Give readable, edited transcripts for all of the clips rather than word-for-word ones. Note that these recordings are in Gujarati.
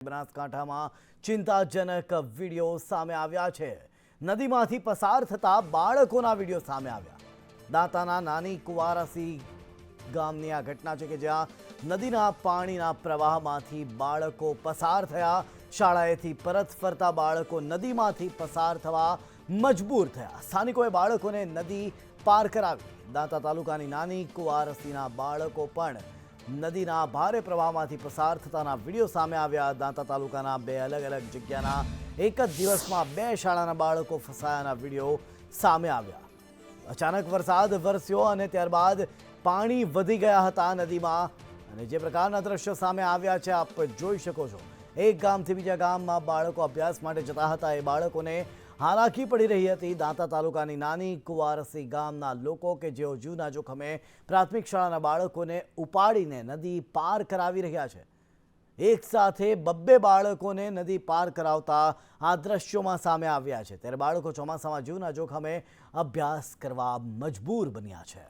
બનાસકાંઠામાં ચિંતાજનક વિડીયો સામે આવ્યા છે। નદીમાંથી પસાર થતા બાળકોના વિડીયો સામે આવ્યા। દાંતાના નાની કુવારસી ગામની આ ઘટના છે કે જ્યાં નદીના પાણીના પ્રવાહમાંથી બાળકો પસાર થયા। શાળાએથી પરત ફરતા બાળકો નદીમાંથી પસાર થવા મજબૂર થયા। સ્થાનિકોએ બાળકોને નદી પાર કરાવી। દાંતા તાલુકાની નાની કુવારસીના બાળકો પણ નદીના ભારે પ્રવાહમાંથી પસાર થતાના વિડીયો સામે આવ્યા। દાંતા તાલુકાના બે અલગ અલગ જગ્યાના એક જ દિવસમાં બે શાળાના બાળકો ફસાયાના વિડીયો સામે આવ્યા। અચાનક વરસાદ વરસ્યો અને ત્યારબાદ પાણી વધી ગયા હતા નદીમાં અને જે પ્રકારના દ્રશ્યો સામે આવ્યા છે આપ જોઈ શકો છો। એક ગામથી બીજા ગામમાં બાળકો અભ્યાસ માટે જતા હતા। એ બાળકોને હાલાકી પડી રહી હતી। દાંતા તાલુકાની નાની કુવારસી ગામના લોકો કે જેઓ જીવના જોખમે પ્રાથમિક શાળાના બાળકોને ઉપાડીને નદી પાર કરાવી રહ્યા છે। એક સાથે બબ્બે બાળકોને નદી પાર કરાવતા આ દ્રશ્યોમાં સામે આવ્યા છે। ત્યારે બાળકો ચોમાસામાં જીવના જોખમે અભ્યાસ કરવા મજબૂર બન્યા છે।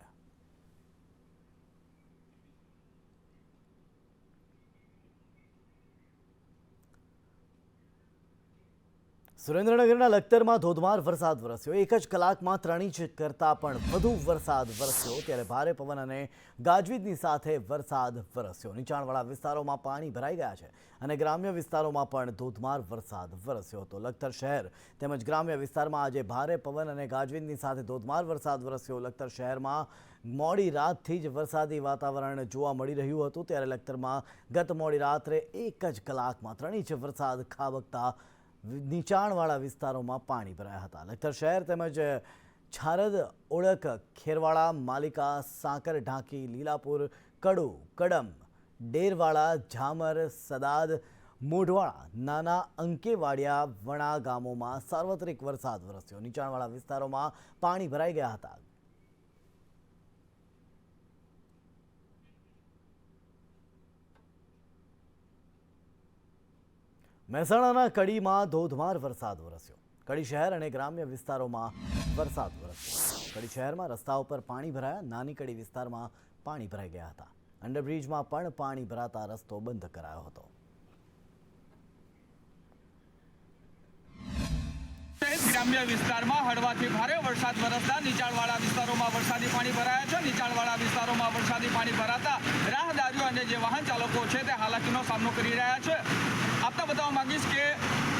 સુરેન્દ્રનગરના લખતરમાં ધોધમાર વરસાદ વરસ્યો। એક જ કલાકમાં 3 ઇંચ કરતાં પણ વધુ વરસાદ વરસ્યો। ત્યારે ભારે પવન અને ગાજવીજની સાથે વરસાદ વરસ્યો। નીચાણવાળા વિસ્તારોમાં પાણી ભરાઈ ગયા છે અને ગ્રામ્ય વિસ્તારોમાં પણ ધોધમાર વરસાદ વરસ્યો હતો। લખતર શહેર તેમજ ગ્રામ્ય વિસ્તારમાં આજે ભારે પવન અને ગાજવીજની સાથે ધોધમાર વરસાદ વરસ્યો। લખતર શહેરમાં મોડી રાતથી જ વરસાદી વાતાવરણ જોવા મળી રહ્યું હતું। ત્યારે લખતરમાં ગત મોડી રાત્રે એક જ કલાકમાં 3 ઇંચ વરસાદ ખાબકતા નીચાણવાળા વિસ્તારોમાં પાણી ભરાયા હતા। લખતર શહેર તેમજ છારદ, ઓળખ, ખેરવાડા, માલિકા, સાંકર ઢાંકી, લીલાપુર, કડુ, કડમ, ડેરવાડા, ઝામર, સદાદ, મોઢવાડા, નાના અંકેવાડિયા, વણા ગામોમાં સાર્વત્રિક વરસાદ વરસ્યો। નીચાણવાળા વિસ્તારોમાં પાણી ભરાઈ ગયા હતા। મહેસાણાના કડીમાં ધોધમાર વરસાદ વરસ્યો। કડી શહેર અને ગ્રામ્ય વિસ્તારોમાં વરસાદ વરસ્યો। કડી શહેરમાં રસ્તાઓ પર પાણી ભરાયા। નાની કડી વિસ્તારમાં પાણી ભરાઈ ગયા હતા। અંડરબ્રિજમાં પણ પાણી ભરાતા રસ્તો બંધ કરાયો હતો। ગ્રામ્ય વિસ્તારમાં હળવાથી ભારે વરસાદ વરસતા નીચાણવાળા વિસ્તારોમાં વરસાદી પાણી ભરાયા છે। નીચાણવાળા વિસ્તારોમાં વરસાદી પાણી ભરાતા રાહદારીઓ અને જે વાહન ચાલકો છે તે હાલાકીનો સામનો કરી રહ્યા છે। આપને બતાવવા માંગીશ કે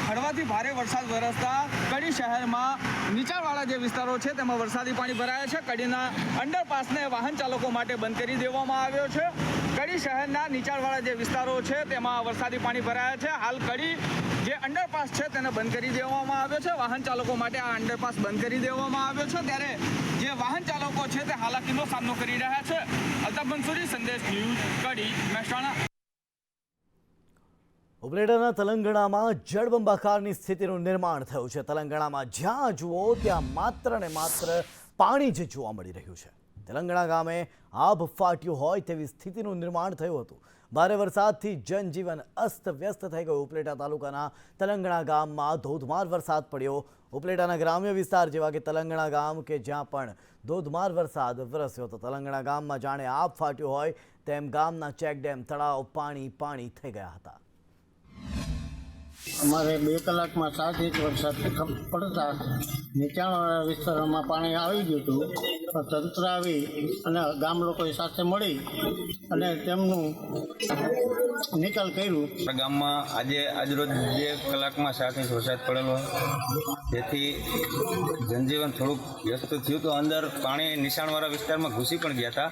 હળવાથી ભારે વરસાદ વરસતા કડી શહેરમાં નીચાણવાળા જે વિસ્તારો છે તેમાં વરસાદી પાણી ભરાયા છે। કડીના અંડરપાસને વાહન ચાલકો માટે બંધ કરી દેવામાં આવ્યો છે। કડી શહેરના નીચાણવાળા જે વિસ્તારો છે તેમાં વરસાદી પાણી ભરાયા છે। હાલ કડી જે અંડરપાસ છે તેને બંધ કરી દેવામાં આવ્યો છે। વાહન ચાલકો માટે આ અંડરપાસ બંધ કરી દેવામાં આવ્યો છે। ત્યારે જે વાહન ચાલકો છે તે હાલાકીનો સામનો કરી રહ્યા છે। અલ્તાફ મંસૂરી, સંદેશ ન્યૂઝ, કડી, મહેસાણા। ઉપલેટાના તલંગણામાં જળબંબાકારની સ્થિતિનું નિર્માણ થયું છે। તલંગણામાં જ્યાં જુઓ ત્યાં માત્ર ને માત્ર પાણી જ જોવા મળી રહ્યું છે। તલંગણા ગામે આભ ફાટ્યું હોય તેવી સ્થિતિનું નિર્માણ થયું હતું। ભારે વરસાદથી જનજીવન અસ્તવ્યસ્ત થઈ ગયું। ઉપલેટા તાલુકાના તલંગણા ગામમાં ધોધમાર વરસાદ પડ્યો। ઉપલેટાના ગ્રામ્ય વિસ્તાર જેવા કે તલંગણા ગામ કે જ્યાં પણ ધોધમાર વરસાદ વરસ્યો હતો। તલંગણા ગામમાં જાણે આભ ફાટ્યું હોય તેમ ગામના ચેકડેમ, તળાવ પાણી થઈ ગયા હતા। અમારે 2 કલાકમાં 7 ઇંચ વરસાદ પડતા નીચાણવાળા વિસ્તારોમાં પાણી આવી ગયું હતું, પણ તંત્ર આવી અને ગામ લોકોએ સાથે મળી અને તેમનું નિકાલ કર્યું। ગામમાં આજરોજ 2 કલાકમાં 7 ઇંચ વરસાદ પડેલો, જેથી જનજીવન થોડુંક વ્યસ્ત થયું હતું। અંદર પાણી નીચાણવાળા વિસ્તારમાં ઘૂસી પણ ગયા હતા,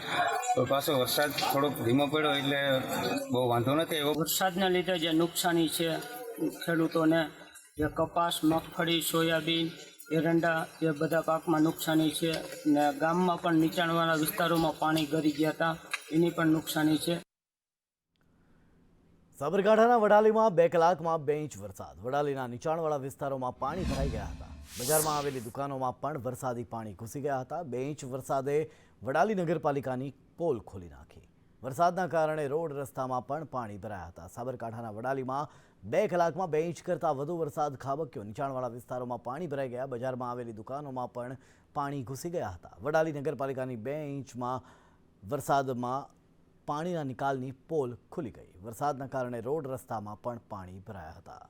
તો પાછો વરસાદ થોડોક ધીમો પડ્યો એટલે બહુ વાંધો નથી આવ્યો। વરસાદના લીધે જે નુકસાની છે ખેડૂતોને, જે કપાસ, મગફળી, સોયાબીન, એરંડા એ બધા પાકમાં નુકસાની છે ને ગામમાં પણ નીચાણવાળા વિસ્તારોમાં પાણી ગરી ગયા હતા, એની પણ નુકસાની છે। સાબરકાંઠાના વડાલીમાં 2 કલાકમાં 2 ઇંચ વરસાદ। વડાલીના નીચાણવાળા વિસ્તારોમાં પાણી ભરાઈ ગયા હતા। બજારમાં આવેલી દુકાનોમાં પણ વરસાદી પાણી ઘૂસી ગયા હતા। 2 ઇંચ વરસાદે વડાલી નગરપાલિકાની પોલ ખોલી નાખી। વરસાદના કારણે રોડ રસ્તામાં પણ પાણી ભરાયા હતા। સાબરકાંઠાના વડાલીમાં 2 કલાકમાં 2 ઇંચ કરતાં વધુ વરસાદ ખાબક્યો। નીચાણવાળા વિસ્તારોમાં પાણી ભરાઈ ગયા। બજારમાં આવેલી દુકાનોમાં પણ પાણી ઘૂસી ગયા હતા। વડાલી નગરપાલિકાની 2 ઇંચમાં વરસાદમાં પાણીના નિકાલની પોલ ખુલી ગઈ. વરસાદના કારણે રોડ રસ્તામાં પણ પાણી ભરાયા હતા.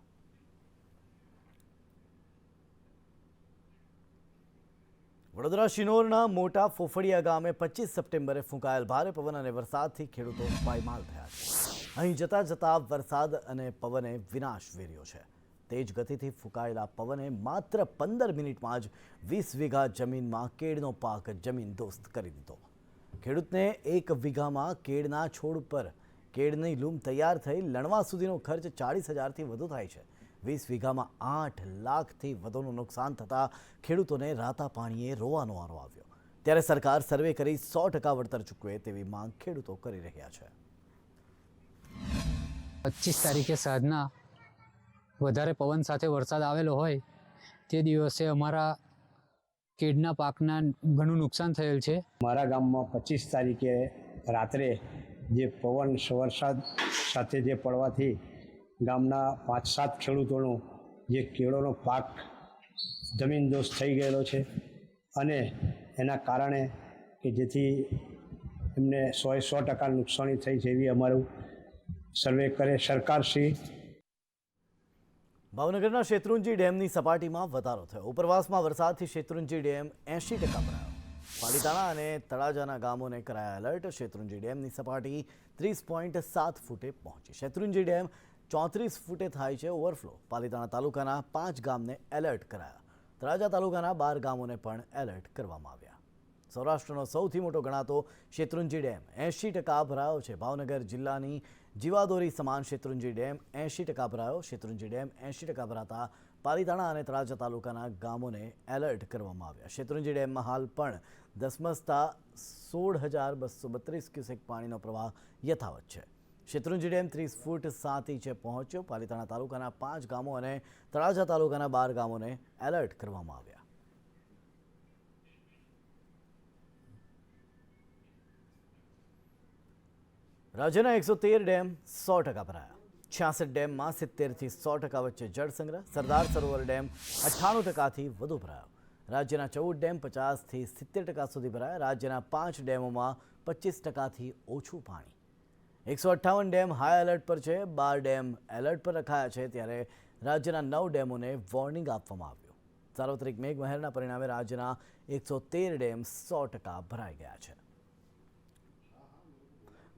વડોદરા શિનોરના મોટા ફોફડિયા ગામે 25 સપ્ટેમ્બરે ફૂંકાયેલ ભારે પવન અને વરસાદથી ખેડૂતો પાયમાલ થયા છે. અહીં જતા જતા વરસાદ અને પવને વિનાશ વેર્યો છે. તેજ ગતિથી ફૂંકાયેલા પવને માત્ર 15 મિનિટમાં જ 20 વીઘા જમીનમાં કેળનો પાક જમીનદોસ્ત કરી દીધો. ખેડૂતને 1 વીઘામાં કેળના છોડ પર કેળની લૂમ તૈયાર થઈ લણવા સુધીનો ખર્ચ 40,000થી વધુ થાય છે. 20 વીઘામાં 8 લાખથી વધુનું નુકસાન થતાં ખેડૂતોને રાતા પાણીએ રોવાનો વારો આવ્યો. ત્યારે સરકાર સર્વે કરી 100% વળતર ચૂકવે તેવી માંગ ખેડૂતો કરી રહ્યા છે. 25 તારીખે સાંજના વધારે પવન સાથે વરસાદ આવેલો હોય તે દિવસે અમારા કેળના પાકના ઘણું નુકસાન થયેલ છે. મારા ગામમાં 25 તારીખે રાત્રે જે પવન વરસાદ સાથે જે પડવાથી ગામના 5-7 ખેડૂતોનો જે કેળોનો પાક જમીનદોસ્ત થઈ ગયેલો છે અને એના કારણે કે જેથી એમને 100% નુકસાની થઈ છે એવી અમારું સર્વે કરે સરકારશ્રી. ભાવનગરના શેત્રુંજી ડેમની સપાટીમાં વધારો થયો. ઉપરવાસમાં વરસાદથી શેત્રુંજી ડેમ 80% ભરાયો. પાલીતાણા અને તળાજાના ગામોને કરાયા એલર્ટ. શેત્રુંજી ડેમની સપાટી 30.7 ફૂટે પહોંચી. શેત્રુંજી ડેમ 34 ફૂટે થાય છે ઓવરફ્લો. પાલીતાણા તાલુકાના 5 ગામને એલર્ટ કરાયા. તળાજા તાલુકાના 12 ગામોને પણ એલર્ટ કરવામાં આવ્યા. સૌરાષ્ટ્રનો સૌથી મોટો ગણાતો શેત્રુંજી ડેમ 80% ભરાયો છે. ભાવનગર જિલ્લાની જીવાદોરી સમાન શેત્રુંજી ડેમ 80% ભરાયો. શેત્રુંજી ડેમ 80% ભરાતા પાલીતાણા અને તળાજા તાલુકાના ગામોને એલર્ટ કરવામાં આવ્યા. શેત્રુંજી ડેમમાં હાલ પણ ધસમસતા 16,232 ક્યુસેક પાણીનો પ્રવાહ યથાવત છે. શેત્રુંજી ડેમ 30 ફૂટ 7 ઇંચે પહોંચ્યો. પાલીતાણા તાલુકાના 5 ગામો અને તળાજા તાલુકાના 12 ગામોને એલર્ટ કરવામાં આવ્યા. રાજ્યના 113 ડેમ 100% ભરાયા. 66 ડેમમાં 70થી 100% વચ્ચે જળસંગ્રહ. સરદાર સરોવર ડેમ 98%થી વધુ ભરાયો. રાજ્યના 14 ડેમ 50થી 70% સુધી ભરાયા. રાજ્યના 5 ડેમોમાં 25%થી ઓછું પાણી. 158 ડેમ હાઈ એલર્ટ પર છે. 12 ડેમ એલર્ટ પર રખાયા છે. ત્યારે રાજ્યના 9 ડેમોને વોર્નિંગ આપવામાં આવ્યું. સાર્વત્રિક મેઘમહેરના પરિણામે રાજ્યના 113 ડેમ 100% ભરાઈ ગયા છે.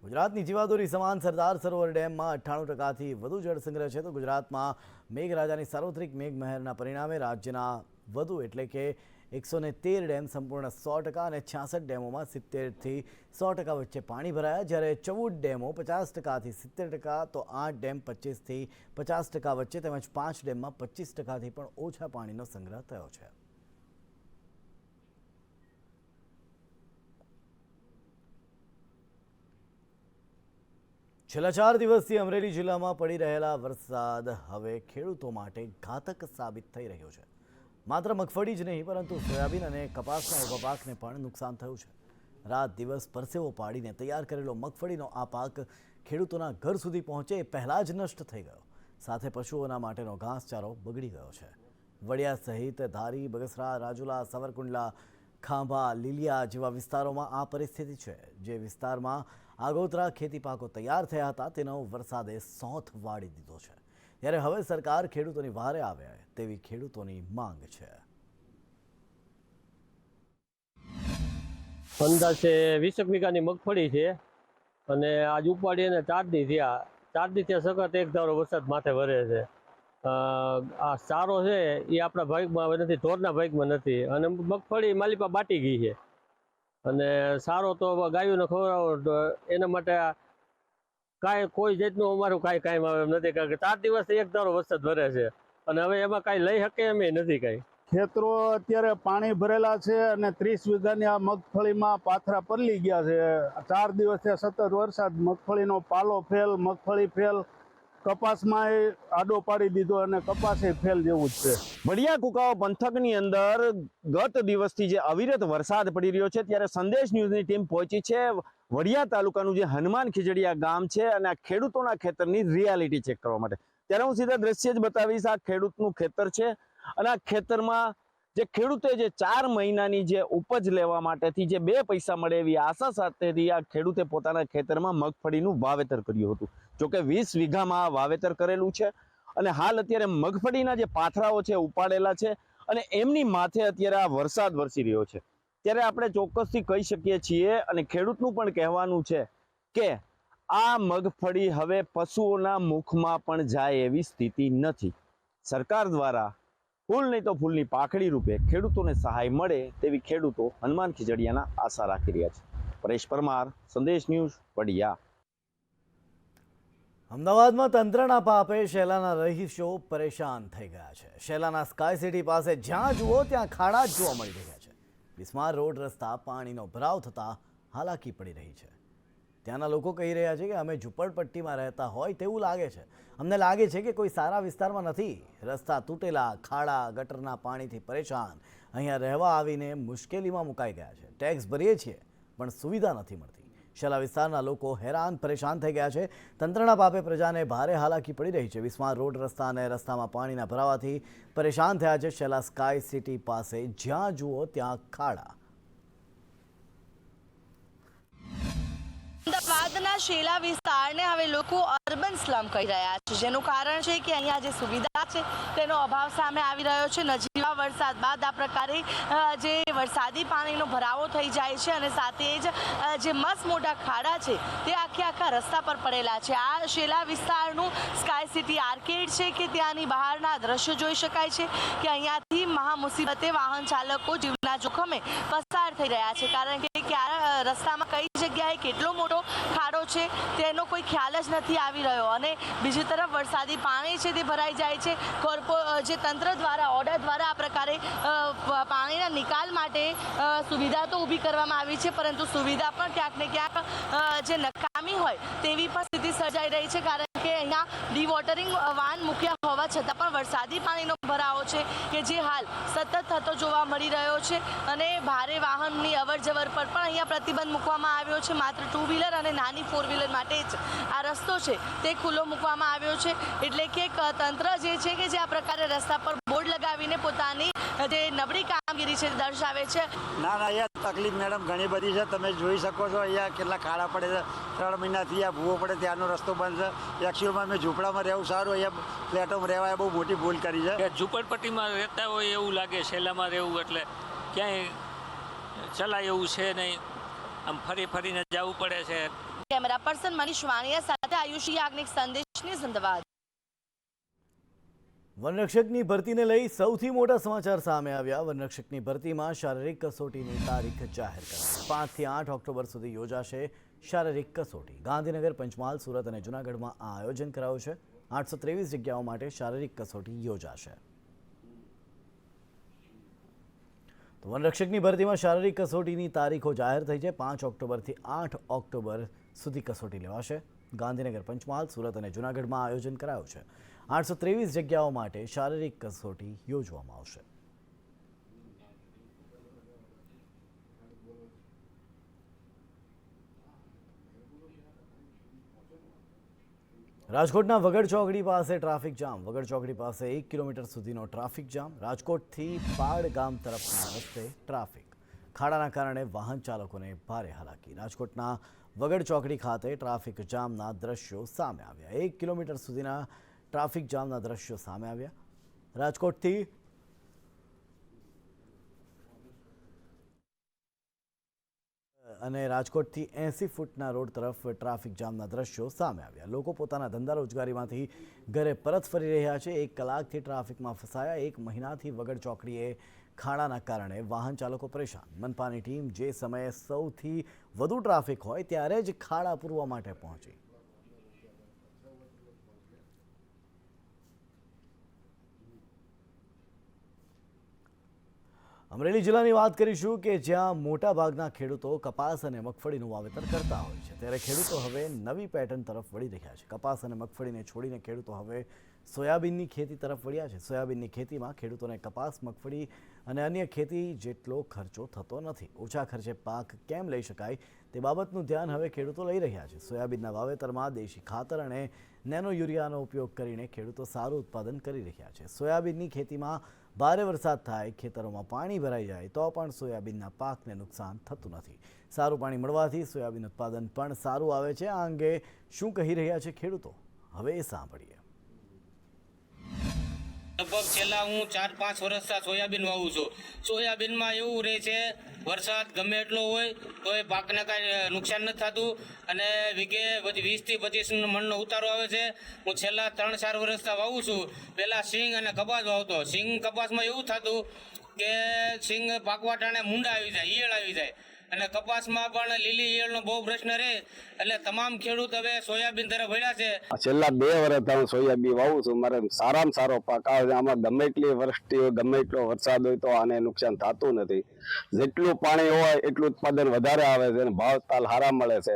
ગુજરાતની જીવાદોરી સમાન સરદાર સરોવર ડેમમાં 98%થી વધુ જળસંગ્રહ છે. તો ગુજરાતમાં મેઘરાજાની સાર્વત્રિક મેઘમહેરના પરિણામે રાજ્યના વધુ એટલે કે 113 ડેમ સંપૂર્ણ 100% અને 66 ડેમોમાં 70થી 100% વચ્ચે પાણી ભરાયા. જ્યારે 14 ડેમો 50%થી 70%, તો 8 ડેમ 25થી 50% વચ્ચે તેમજ 5 ડેમમાં 25%થી પણ ઓછા પાણીનો સંગ્રહ થયો છે. છેલ્લા 4 દિવસથી અમરેલી જિલ્લામાં પડી રહેલા વરસાદ હવે ખેડૂતો માટે ઘાતક સાબિત થઈ રહ્યો છે. માત્ર મગફળી જ નહીં પરંતુ સોયાબીન અને કપાસના ઊભા પાકને પણ નુકસાન થયું છે. રાત દિવસ પરસેવો પાડીને તૈયાર કરેલો મગફળીનો આ પાક ખેડૂતોના ઘર સુધી પહોંચે એ પહેલાં જ નષ્ટ થઈ ગયો. સાથે પશુઓના માટેનો ઘાસચારો બગડી ગયો છે. વડિયા સહિત ધારી, બગસરા, રાજુલા, સાવરકુંડલા, ખાંભા, લીલિયા જેવા વિસ્તારોમાં આ પરિસ્થિતિ છે. જે વિસ્તારમાં આગોતરા ખેતી પાકો તૈયાર થયા હતા તેનો વરસાદે સોંથ વાળી દીધો છે. ત્યારે હવે સરકાર ખેડૂતોની વહારે આવે તેવી ખેડૂતોની માંગ છે. અંદાજે 20 વીઘાની મગફળી છે અને આજ ઉપાડી અને 4 દી થયા. 4 દી થયા સખત એક ધારો વરસાદ માથે વરે છે. આ ચારો છે એ આપણા ભાગમાં નથી, ઢોરના ભાગમાં નથી અને મગફળી માલિપા બાટી ગઈ છે. અને સારો તો ગાયોને ખવડાવો એના માટે કાંઈ કોઈ જાતનું અમારું કાંઈ કામ આવે એમ નથી. કારણ કે 4 દિવસથી એક ધારો વરસાદ વરે છે અને હવે એમાં કાંઈ લઈ શકે એમ નથી. કાંઈ ખેતરો અત્યારે પાણી ભરેલા છે અને 30 વીઘાની આ મગફળીમાં પાથરા પલળી ગયા છે. 4 દિવસથી સતત વરસાદ, મગફળીનો પાલો ફેલ, મગફળી ફેલ, કપાસમાં આડો પાડી દીધો અને કપાસે ફેલ જેવું જ છે. વડિયા કુકાવા પંથકની અંદર ગત દિવસથી જે અવિરત વરસાદ પડી રહ્યો છે ત્યારે સંદેશ ન્યૂઝની ટીમ પહોંચી છે વડિયા તાલુકાનું જે હનુમાન ખીજડીયા ગામ છે અને આ ખેડૂતોના ખેતરની રિયાલિટી ચેક કરવા માટે. ત્યારે હું સીધા દ્રશ્ય જ બતાવીશ. આ ખેડૂતનું ખેતર છે અને આ ખેતરમાં જે ખેડૂતે જે 4 મહિનાની જે ઉપજ લેવા માટેથી જે 2 પૈસા મળે એવી આશા સાથેથી આ ખેડૂતે પોતાના ખેતરમાં મગફળીનું વાવેતર કર્યું હતું. જોકે 20 વીઘામાં આ વાવેતર કરેલું છે અને હાલ અત્યારે મગફળીના જે પાથરાઓ છે ઉપાડેલા છે અને એમની માથે અત્યારે આ વરસાદ વરસી રહ્યો છે. ત્યારે આપણે ચોક્કસથી કહી શકીએ છીએ અને ખેડૂતનું પણ કહેવાનું છે કે આ મગફળી હવે પશુઓના મુખમાં પણ જાય એવી સ્થિતિ નથી. સરકાર દ્વારા ફૂલ નહીં તો ફૂલની પાખડી રૂપે ખેડૂતોને સહાય મળે તેવી ખેડૂતો હનુમાન ખીજડીયાના આશા રાખી રહ્યા છે. પરેશ પરમાર, સંદેશ ન્યૂઝ, વડિયા. અમદાવાદમાં તંત્રના પાપે શેલાના રહીશો પરેશાન થઈ ગયા છે. શેલાના સ્કાય સિટી પાસે જ્યાં જુઓ ત્યાં ખાડા જ જોવા મળી રહ્યા છે. બિસ્માર રોડ રસ્તા પાણીનો ભરાવ થતાં હાલાકી પડી રહી છે. ત્યાંના લોકો કહી રહ્યા છે કે અમે ઝૂંપડપટ્ટીમાં રહેતા હોય તેવું લાગે છે. અમને લાગે છે કે કોઈ સારા વિસ્તારમાં નથી. રસ્તા તૂટેલા, ખાડા, ગટરના પાણીથી પરેશાન અહીંયા રહેવા આવીને મુશ્કેલીમાં મુકાઈ ગયા છે. ટેક્સ ભરીએ છીએ પણ સુવિધા નથી મળતી. શેલા વિસ્તારના લોકો હેરાન પરેશાન થઈ ગયા છે. તંત્રના પાપે પ્રજાને ભારે હાલાકી પડી રહી છે. બિસ્માર રોડ રસ્તા અને રસ્તામાં પાણીના ભરાવાથી પરેશાન થયા છે. શેલા સ્કાય સિટી પાસે જ્યાં જુઓ ત્યાં ખાડા. અમદાવાદના શેલા વિસ્તારને હવે લોકો અર્બન સ્લમ કહી રહ્યા છે, જેનું કારણ છે કે અહીંયા જે સુવિધા છે તેનો અભાવ સામે આવી રહ્યો છે. નજીવા વરસાદ બાદ આ પ્રકારે જે વરસાદી પાણીનો ભરાવો થઈ જાય છે અને સાથે જ જે મસ્ત મોટા ખાડા છે તે આખા રસ્તા પર પડેલા છે. આ શેલા વિસ્તારનું સ્કાય સિટી આર્કેડ છે કે ત્યાંની બહારના દ્રશ્યો જોઈ શકાય છે કે અહીંયાથી મહા મુસીબતે વાહન ચાલકો જીવના જોખમે પસાર થઈ રહ્યા છે, કારણ કે ક્યાં રસ્તામાં કઈ જગ્યાએ કેટલો મોટો ખાડો છે તેનો કોઈ ખ્યાલ જ નથી આવી રહ્યો. અને બીજી તરફ વરસાદી પાણી છે તે ભરાઈ જાય છે. જે તંત્ર દ્વારા ઓર્ડર દ્વારા આ પ્રકારે પાણીના નિકાલ માટે સુવિધા તો ઊભી કરવામાં આવી છે, પરંતુ સુવિધા પણ ક્યાંક ને ક્યાંક જે નકામી હોય તેવી પણ સ્થિતિ સર્જાઈ રહી છે, કારણ કે અહીંયા ડીવોટરિંગ વાન મૂક્યા હોવા છતાં પણ વરસાદી પાણીનો ભરાવો છે કે જે હાલ સતત થતો જોવા મળી રહ્યો છે. અને ભારે વાહનની અવરજવર પર પણ અહીંયા પ્રતિબંધ મૂકવામાં આવ્યો છે. માત્ર 2 વ્હીલર અને નાની 4 વ્હીલર માટે જ આ રસ્તો છે તે ખુલ્લો મૂકવામાં આવ્યો છે. એટલે કે તંત્ર જે છે કે જે આ પ્રકારે રસ્તા પર બોર્ડ લગાવીને પોતાની જે નબળી કામગીરી છે દર્શાવે છે. ના અહીંયા તકલીફ મેડમ ઘણી બધી છે. તમે જોઈ શકો છો અહીંયા કેટલા ખાડા પડે છે. 3 મહિનાથી આ ભૂવો પડે ત્યાંનો રસ્તો બંધ છે. એકચ્યુઅલમાં અમે ઝૂંપડામાં રહેવું સારું, અહીંયા ફ્લેટોમાં રહેવાય બહુ મોટી ભૂલ કરી છે. ઝૂંપડપટ્ટીમાં રહેતા હોય એવું લાગે, શેલામાં રહેવું એટલે ક્યાંય ચલાય એવું છે નહીં. આમ ફરીને જવું પડે છે. કેમેરા પર્સન મનીષ વાણિયા સાથે આયુષી યાજ્ઞિક, સંદેશની અમદાવાદ. વનરક્ષકની ભરતીને લઈ સૌથી મોટા સમાચાર સામે આવ્યા. વનરક્ષકની ભરતીમાં શારીરિક કસોટીની તારીખ જાહેર કરાઈ. 5 થી 8 ઓક્ટોબર સુધી યોજાશે શારીરિક કસોટી. ગાંધીનગર, પંચમહાલ, સુરત અને જૂનાગઢમાં આ આયોજન કરાયું છે. 823 જગ્યાઓ માટે શારીરિક કસોટી યોજાશે. તો વનરક્ષકની ભરતીમાં શારીરિક કસોટીની તારીખો જાહેર થઈ છે. 5 ઓક્ટોબરથી 8 ઓક્ટોબર સુધી કસોટી લેવાશે. ગાંધીનગર, પંચમહાલ, સુરત અને જૂનાગઢમાં આયોજન કરાયું છે. 823 જગ્યાઓ માટે શારીરિક કસોટી યોજવામાં આવશે. રાજકોટના વગડ ચોકડી પાસે ટ્રાફિક જામ. વગડ ચોકડી પાસે 1 કિલોમીટર સુધીનો ટ્રાફિક જામ. રાજકોટથી પાડ ગામ તરફના રસ્તે ટ્રાફિક ખાડાના કારણે વાહન ચાલકોને ભારે હાલાકી. રાજકોટના વગડ ચોકડી ખાતે ટ્રાફિક જામના દ્રશ્યો સામે આવ્યા. 1 કિલોમીટર સુધીના ટ્રાફિક જામના દ્રશ્યો સામે આવ્યા. રાજકોટથી અને રાજકોટથી 80 ફૂટના રોડ તરફ ટ્રાફિક જામના દ્રશ્યો સામે આવ્યા. લોકો પોતાના ધંધા રોજગારીમાંથી ઘરે પરત ફરી રહ્યા છે. 1 કલાકથી ટ્રાફિકમાં ફસાયા. 1 મહિનાથી વગડ ચોકડીએ ખાડાના કારણે વાહન ચાલકો પરેશાન. મનપાની ટીમ જે સમયે સૌથી વધુ ટ્રાફિક હોય ત્યારે જ ખાડા પૂરવા માટે પહોંચી. અમરેલી જિલ્લાની વાત કરીશું કે જ્યાં મોટા ભાગના ખેડૂતો કપાસ અને મગફળીનું વાવેતર કરતા હોય છે, ત્યારે ખેડૂતો હવે નવી પેટર્ન તરફ વળી રહ્યા છે. કપાસ અને મગફળીને છોડીને ખેડૂતો હવે સોયાબીનની ખેતી તરફ વળ્યા છે. સોયાબીનની ખેતીમાં ખેડૂતોને કપાસ, મગફળી અને અન્ય ખેતી જેટલો ખર્ચો થતો નથી. ઓછા ખર્ચે પાક કેમ લઈ શકાય તે બાબતનું ધ્યાન હવે ખેડૂતો લઈ રહ્યા છે. સોયાબીનના વાવેતરમાં દેશી ખાતર અને નેનો યુરિયાનો ઉપયોગ કરીને ખેડૂતો સારું ઉત્પાદન કરી રહ્યા છે. સોયાબીનની ખેતીમાં ભારે વરસાદ થાય, ખેતરોમાં પાણી ભરાઈ જાય તો પણ સોયાબીનના પાકને નુકસાન થતું નથી. સારું પાણી મળવાથી સોયાબીન ઉત્પાદન પણ સારું આવે છે. આ અંગે શું કહી રહ્યા છે ખેડૂતો, હવે એ સાંભળીએ. લગભગ છેલ્લા હું 4-5 વર્ષથી સોયાબીન વાવું છું. સોયાબીનમાં એવું રહે છે, વરસાદ ગમે એટલો હોય તો એ પાકને કાંઈ નુકસાન નથી થતું અને વીઘે 20 થી 25 મણનો ઉતારો આવે છે. હું છેલ્લા 3-4 વર્ષથી વાવું છું. પહેલાં સિંગ અને કપાસ વાવતો. સિંગ કપાસમાં એવું થતું કે સિંગ પાકવા ટાણે મૂંડા આવી જાય, ઈયળ આવી જાય અને કપાસમાં પણ લીલી ઈયળનો બહુ પ્રશ્ન રહે. એટલે તમામ ખેડૂત હવે સોયાબીન તરફ વળ્યા છે. છેલ્લા 2 વર્ષથી હું સોયાબીન વાવું છું. મારે સારામાં સારો પાક આવે છે. આમાં ગમે એટલી વરસાદ હોય, ગમે એટલો વરસાદ હોય તો આને નુકસાન થતું નથી. જેટલું પાણી હોય એટલું ઉત્પાદન વધારે આવે છે અને ભાવ તાલ સારા મળે છે.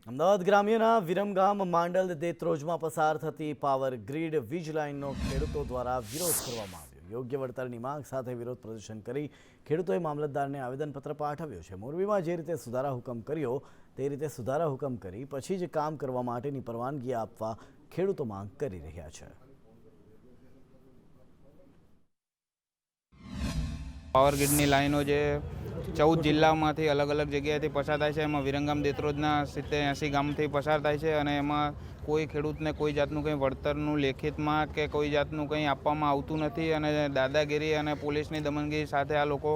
અમદાવાદ ગ્રામ્યના વિરમગામ માંડલ દેત્રોજમાં પસાર થતી પાવર ગ્રીડ વીજ લાઇનનો ખેડૂતો દ્વારા વિરોધ કરવામાં આવ્યો. યોગ્ય વળતરની માંગ સાથે વિરોધ પ્રદર્શન કરી ખેડૂતોએ મામલતદારને આવેદનપત્ર પાઠવ્યું છે. મોરબીમાં જે રીતે સુધારા હુકમ કર્યો તે રીતે સુધારા હુકમ કરી પછી જ કામ કરવા માટેની પરવાનગી આપવા ખેડૂતો માંગ કરી રહ્યા છે. પાવર ગ્રીડની લાઈનો જે 14 જિલ્લામાંથી અલગ અલગ જગ્યાએથી પસાર થાય છે. એમાં વિરમગામ દેત્રોજના 70-80 ગામથી પસાર થાય છે અને એમાં કોઈ ખેડૂતને કોઈ જાતનું કંઈ વળતરનું લેખિતમાં કે કોઈ જાતનું કંઈ આપવામાં આવતું નથી અને દાદાગીરી અને પોલીસની દમનગીરી સાથે આ લોકો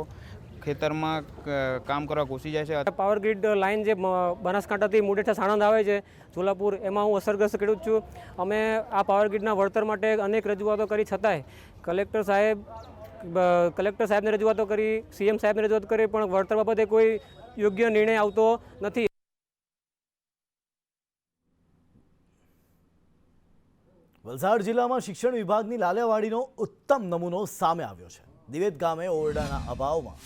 ખેતરમાં કામ કરવા ઘૂસી જાય છે. પાવર ગ્રીડ લાઇન જે બનાસકાંઠાથી મુડેઠા સાણંદ આવે છે સોલાપુર, એમાં હું અસરગ્રસ્ત ખેડૂત છું. અમે આ પાવર ગ્રીડના વળતર માટે અનેક રજૂઆતો કરી છતાંય કલેક્ટર સાહેબને રજૂઆતો કરી, સીએમ સાહેબને રજૂઆત કરી, પણ વળતર બાબતે કોઈ યોગ્ય નિર્ણય આવતો નથી. વલસાડ જિલ્લામાં શિક્ષણ વિભાગની લાલેવાડીનો ઉત્તમ નમૂનો સામે આવ્યો છે. દિવેદ ગામે ઓરડાના અભાવમાં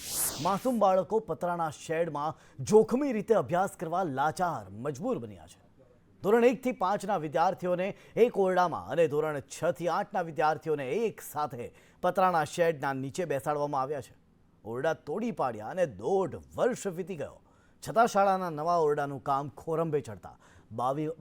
માસૂમ બાળકો પતરાના શેડમાં જોખમી રીતે અભ્યાસ કરવા લાચાર મજબૂર બન્યા છે. ધોરણ 1 થી 5ના વિદ્યાર્થીઓને એક ઓરડામાં અને ધોરણ 6 થી 8ના વિદ્યાર્થીઓને એક સાથે પતરાના શેડના નીચે બેસાડવામાં આવ્યા છે. ઓરડા તોડી પાડ્યા અને 1.5 વર્ષ વીતી ગયો છતાં શાળાના નવા ઓરડાનું કામ ખોરંભે ચડતા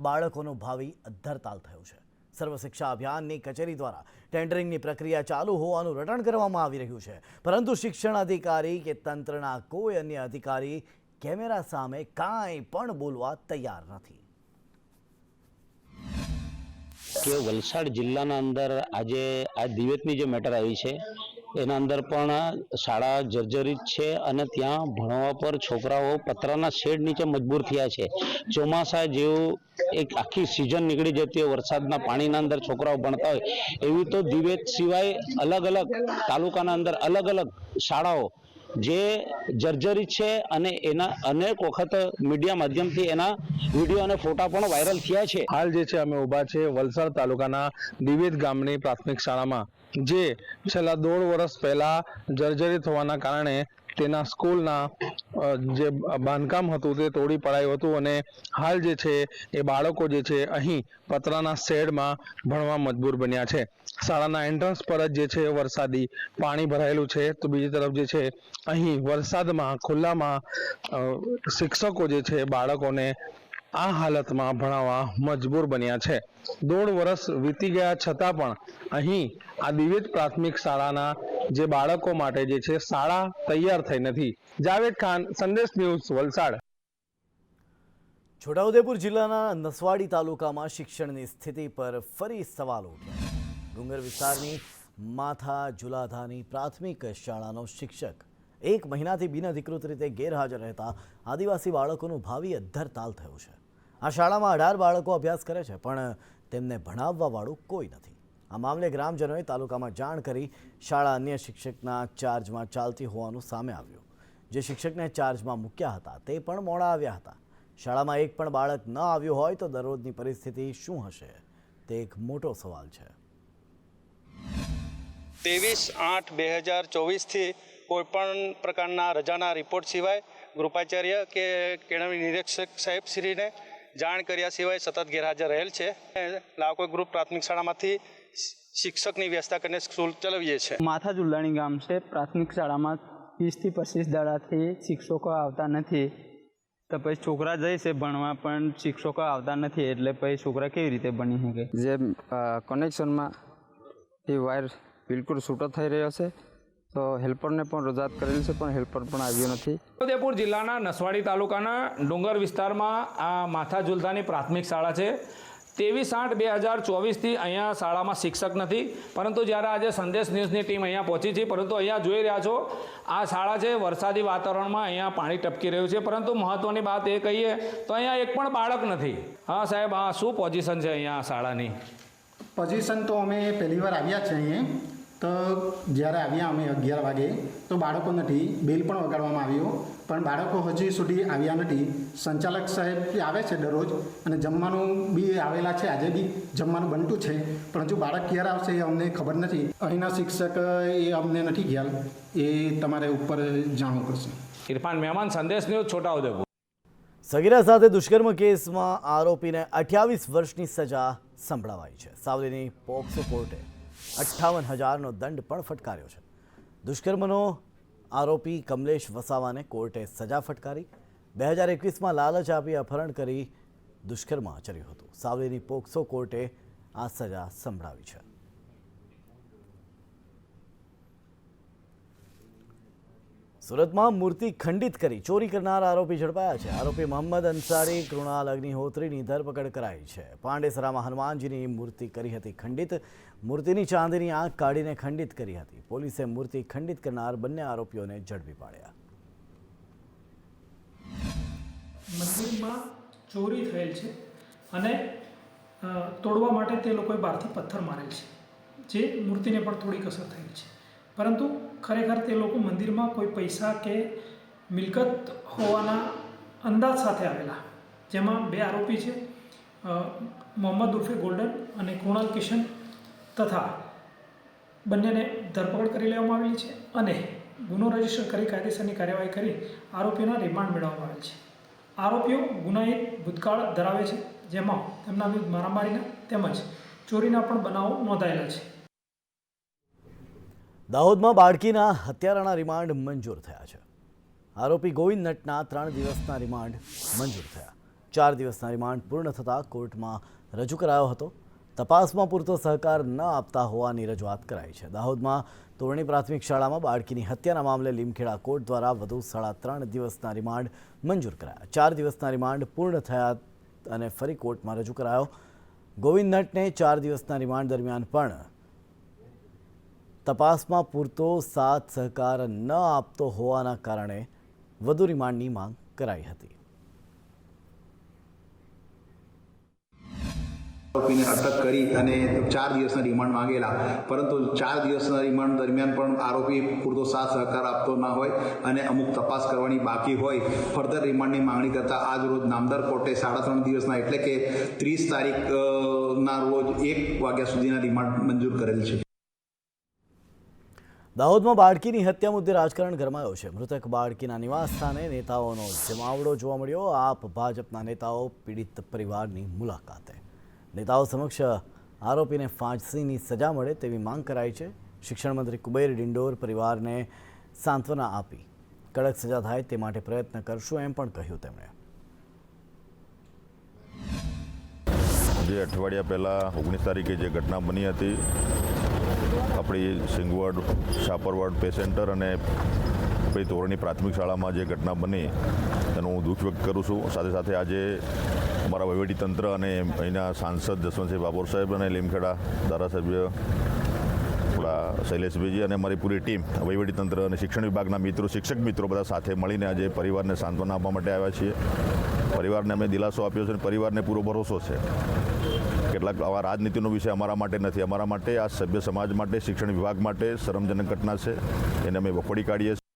બાળકોનું ભાવિ અધ્ધરતાલ થયું છે. સર્વ શિક્ષા અભિયાનની કચેરી દ્વારા ટેન્ડરિંગની પ્રક્રિયા ચાલુ હોવાનું રટણ કરવામાં આવી રહ્યું છે, પરંતુ શિક્ષણ અધિકારી કે તંત્રના કોઈ અન્ય અધિકારી કેમેરા સામે કાંઈ પણ બોલવા તૈયાર નથી. કે વલસાડ જિલ્લાના અંદર આજે આ દિવેતની જે મેટર આવી છે એના અંદર પણ શાળા જર્જરિત છે અને ત્યાં ભણવા પર છોકરાઓ પતરાના શેડ નીચે મજબૂર થયા છે. ચોમાસા જેવું એક આખી સિઝન નીકળી જતી હોય, વરસાદના પાણીના અંદર છોકરાઓ ભણતા હોય, એવી તો દિવેત સિવાય અલગ અલગ તાલુકાના અંદર અલગ અલગ શાળાઓ જે જર્જરિત છે અને એના અનેક વખત મીડિયા માધ્યમથી એના વિડીયો અને ફોટા પણ વાયરલ થયા છે. હાલ જે છે અમે ઊભા છે વલસાડ તાલુકાના દિવેદ ગામની પ્રાથમિક શાળામાં, જે છેલ્લા 1.5 વર્ષ પહેલા જર્જરિત હોવાના કારણે તેના સ્કૂલના જે બાંધકામ હતું તે તોડી પડાયું હતું અને હાલ જે છે એ બાળકો જે છે અહીં પતરાના શેડમાં ભણવા મજબૂર બન્યા છે. શાળાના એન્ટ્રન્સ પર જ જે છે વરસાદી પાણી ભરાયેલું છે, તો બીજી તરફ જે છે અહીં વરસાદમાં ખુલ્લામાં શિક્ષકો જે છે બાળકોને આ હાલતમાં ભણાવવા મજબૂર બન્યા છે. 1.5 વર્ષ વીતી ગયા છતાં પણ અહીં આ દિવેદ પ્રાથમિક શાળાના જે બાળકો માટે જે છે શાળા તૈયાર થઈ નથી. જાવેદ ખાન, સંદેશ ન્યૂઝ, વલસાડ. છોટાઉદેપુર જિલ્લાના નસવાડી તાલુકામાં શિક્ષણની સ્થિતિ પર ફરી સવાલ ઉઠ્યા. ડુંગર વિસ્તારની માથા જુલાધાની પ્રાથમિક શાળાનો શિક્ષક 1 મહિનાથી બિનઅધિકૃત રીતે ગેરહાજર રહેતા આદિવાસી બાળકોનું ભાવિ અધ્ધરતાલ થયું છે. આ શાળામાં 18 બાળકો અભ્યાસ કરે છે, પણ તેમને ભણાવવાવાળું કોઈ નથી. આ મામલે ગ્રામજનોએ તાલુકામાં જાણ કરી શાળા અન્ય શિક્ષકના ચાર્જમાં ચાલતી હોવાનું સામે આવ્યું. જે શિક્ષકને ચાર્જમાં મૂક્યા હતા તે પણ મોડા આવ્યા હતા. શાળામાં એક પણ બાળક ન આવ્યું હોય તો દરરોજની પરિસ્થિતિ શું હશે તે એક મોટો સવાલ છે. 23/8/2024થી કોઈપણ પ્રકારના રજાના રિપોર્ટ સિવાય ગૃપાચાર્ય કે કેળવણી નિરીક્ષક સાહેબ શ્રીને જાણ કર્યા સિવાય સતત ગેરહાજર રહેલ છે. લાવકોઈ ગ્રુપ પ્રાથમિક શાળામાંથી શિક્ષકની વ્યવસ્થા કરીને સ્કૂલ ચલાવીએ છીએ. માથા જુલાણી ગામ છે. પ્રાથમિક શાળામાં 20 થી 25 દાડાથી શિક્ષકો આવતા નથી તો પછી છોકરા જાય છે ભણવા પણ શિક્ષકો આવતા નથી એટલે પછી છોકરા કેવી રીતે ભણી શકે. જે કનેક્શનમાં એ વાયર બિલકુલ છૂટો થઈ રહ્યો છે તો હેલ્પરને પણ રજૂઆત કરેલી છે પણ હેલ્પર પણ આવ્યો નથી. છોટાઉદેપુર જિલ્લાના નસવાડી તાલુકાના ડુંગર વિસ્તારમાં આ માથા ઝુલતાની પ્રાથમિક શાળા છે. 23/8/2024થી અહીંયા શાળામાં શિક્ષક નથી, પરંતુ જ્યારે આજે સંદેશ ન્યૂઝની ટીમ અહીંયા પહોંચી છે, પરંતુ અહીંયા જોઈ રહ્યા છો આ શાળા છે વરસાદી વાતાવરણમાં અહીંયા પાણી ટપકી રહ્યું છે, પરંતુ મહત્ત્વની વાત એ કહીએ તો અહીંયા એક પણ બાળક નથી. હા સાહેબ, હા શું પોઝિશન છે અહીંયા શાળાની? પોઝિશન તો અમે પહેલી વાર આવ્યા છે અહીંયા, તો જ્યારે આવ્યા અમે 11 વાગે તો બાળકો નથી, બેલ પણ વગાડવામાં આવ્યો પણ બાળકો હજી સુધી આવ્યા નથી. સંચાલક સાહેબ આવે છે દરરોજ અને જમવાનું બી આવેલા છે, આજે બી જમવાનું બનતું છે, પણ હજુ બાળક ક્યારે આવશે એ અમને ખબર નથી. અહીંના શિક્ષક એ અમને નથી ખ્યાલ, એ તમારે ઉપર જાણવું પડશે. ઇરફાન મહેમાન, સંદેશ ન્યૂઝ, છોટાઉદેપુર. સગીરા સાથે દુષ્કર્મ કેસમાં આરોપીને 28 વર્ષની સજા સંભળાવાઈ છે. સાવલીની પોક્સો કોર્ટે 58,000નો દંડ પણ ફટકાર્યો છે. દુષ્કર્મનો આરોપી કમલેશ વસાવાને કોર્ટે સજા ફટકારી. 2021માં લાલચ આપી અપહરણ કરી દુષ્કર્મ આચર્યું હતું. સાવલીની પોક્સો કોર્ટે આ સજા સંભળાવી છે. સુરતમાં મૂર્તિ ખંડિત કરી ચોરી કરનાર આરોપી ઝડપાયા છે. આરોપી મોહમ્મદ અંસારી કૃણાલ અગ્નિહોત્રીની ધરપકડ કરાઈ છે. પાંડેસરામાં હનુમાનજીની મૂર્તિ કરી હતી ખંડિત. મૂર્તિની ચાંદીની આંખ કાઢીને ખંડિત કરી હતી. પોલીસે મૂર્તિ ખંડિત કરનાર બંને આરોપીઓને ઝડપી પાડ્યા. મંદિરમાં ચોરી થયેલ છે અને તોડવા માટે તે લોકોએ બહારથી પથ્થર મારેલ છે, જે મૂર્તિને પણ થોડીક અસર થયેલ છે, પરંતુ ખરેખર તે લોકો મંદિરમાં કોઈ પૈસા કે મિલકત હોવાના અંદાજ સાથે આવેલા, જેમાં 2 આરોપી છે, મોહમ્મદ ઉર્ફે ગોલ્ડન અને કૃણાલ કિશન, તથા બંનેને ધરપકડ કરી લેવામાં આવેલી છે અને ગુનો રજીસ્ટર કરી કાયદેસરની કાર્યવાહી કરી આરોપીઓના રિમાન્ડ મેળવવામાં આવેલ છે. આરોપીઓ ગુનાહિત ભૂતકાળ ધરાવે છે, જેમાં તેમના વિરુદ્ધ મારામારીના તેમજ ચોરીના પણ બનાવો નોંધાયેલા છે. દાહોદમાં બાળકીના હત્યારાના રિમાન્ડ મંજૂર થયા છે. આરોપી ગોવિંદ નટના 3 દિવસના રિમાન્ડ મંજૂર થયા. 4 દિવસના રિમાન્ડ પૂર્ણ થતાં કોર્ટમાં રજૂ કરાયો હતો. તપાસમાં પૂરતો સહકાર ન આપતા હોવાની રજૂઆત કરાઈ છે. દાહોદમાં તોરણી પ્રાથમિક શાળામાં બાળકીની હત્યાના મામલે લીમખેડા કોર્ટ દ્વારા વધુ 3.5 દિવસના રિમાન્ડ મંજૂર કરાયા. 4 દિવસના રિમાન્ડ પૂર્ણ થયા અને ફરી કોર્ટમાં રજૂ કરાયો. ગોવિંદ નટને 4 દિવસના રિમાન્ડ દરમિયાન પણ તપાસમાં પૂરતો સાથ સહકાર ન આપતો હોવાના કારણે વધુ રિમાન્ડની માંગ કરાઈ હતી. આરોપીને અટક કરી અને 4 દિવસના રિમાન્ડ માંગેલા, પરંતુ 4 દિવસના રિમાન્ડ દરમિયાન પણ આરોપી પૂરતો સાથ સહકાર આપતો ના હોય અને અમુક તપાસ કરવાની બાકી હોય, ફર્ધર રિમાન્ડની માંગણી કરતા આજ રોજ નામદાર કોર્ટે 3.5 દિવસના એટલે કે 30 તારીખના રોજ 1 વાગ્યા સુધીના રિમાન્ડ મંજૂર કરેલ છે. દાહોદમાં બાળકીની હત્યા મુદ્દે રાજકારણ ગરમાયો છે. મૃતક બાળકીના નિવાસ સ્થાને નેતાઓનો જમાવડો જોવા મળ્યો. આપ ભાજપના નેતાઓ પીડિત પરિવારની મુલાકાતે. નેતાઓ સમક્ષ આરોપીને ફાંસીની સજા મળે તેવી માંગ કરાઈ છે. શિક્ષણ મંત્રી કુબેર ડિંડોર પરિવારને સાંત્વના આપી કડક સજા થાય તે માટે પ્રયત્ન કરશું એમ પણ કહ્યું તેમણે. જે અઠવાડિયા પહેલાં 19 તારીખે જે ઘટના બની હતી આપણી સિંગવડ શાપરવડ પે સેન્ટર અને આપણી તોરણી પ્રાથમિક શાળામાં જે ઘટના બની તેનું હું દુઃખ વ્યક્ત કરું છું. સાથે સાથે આજે અમારા વહીવટીતંત્ર અને અહીંના સાંસદ જસવંતસિંહ બાબર સાહેબ અને લીમખેડા ધારાસભ્ય આપણા શૈલેષભાઈજી અને અમારી પૂરી ટીમ વહીવટીતંત્ર અને શિક્ષણ વિભાગના મિત્રો, શિક્ષક મિત્રો બધા સાથે મળીને આજે પરિવારને સાંત્વના આપવા માટે આવ્યા છીએ. પરિવારને અમે દિલાસો આપ્યો છે અને પરિવારને પૂરો ભરોસો છે. કેટલાક આવા રાજનીતિનો વિષય અમારા માટે નથી. અમારા માટે આ સભ્ય સમાજ માટે, શિક્ષણ વિભાગ માટે શરમજનક ઘટના છે, એને અમે વખોડી કાઢીએ છીએ.